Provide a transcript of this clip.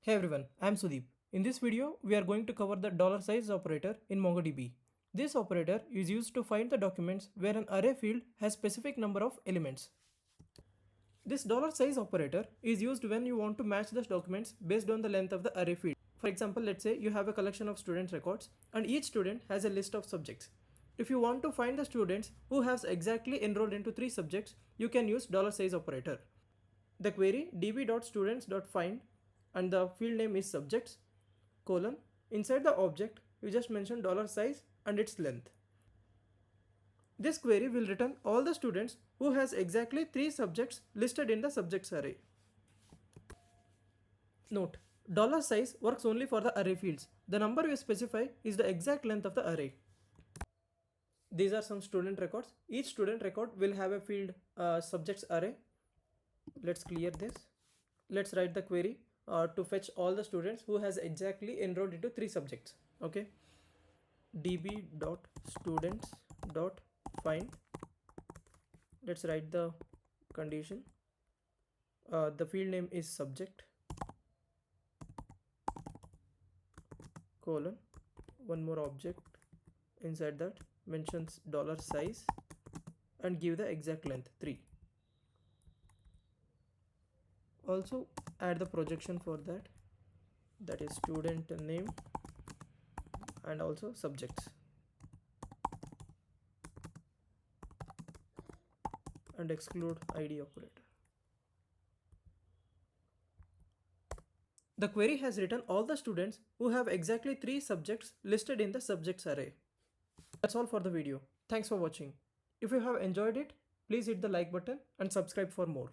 Hey everyone, I'm Sudeep. In this video, we are going to cover the $size operator in MongoDB. This operator is used to find the documents where an array field has specific number of elements. This $size operator is used when you want to match the documents based on the length of the array field. For example, let's say you have a collection of student records and each student has a list of subjects. If you want to find the students who has exactly enrolled into 3 subjects, you can use $size operator. The query db.students.find and the field name is subjects colon inside the object you just mention $size and its length. This query will return all the students who has exactly 3 subjects listed in the subjects array. Note, $size works only for the array fields. The number you specify is the exact length of the array. These are some student records. Each student record will have a field subjects array. Let's clear this. Let's write the query to fetch all the students who has exactly enrolled into 3 subjects. Okay, db.students.find. Let's write the condition. The field name is subject colon one more object inside that mentions $size and give the exact length 3. Also add the projection for that is student name and also subjects and exclude id operator. The query has written all the students who have exactly 3 subjects listed in the subjects array. That's all for the video. Thanks for watching. If you have enjoyed it, please hit the like button and subscribe for more.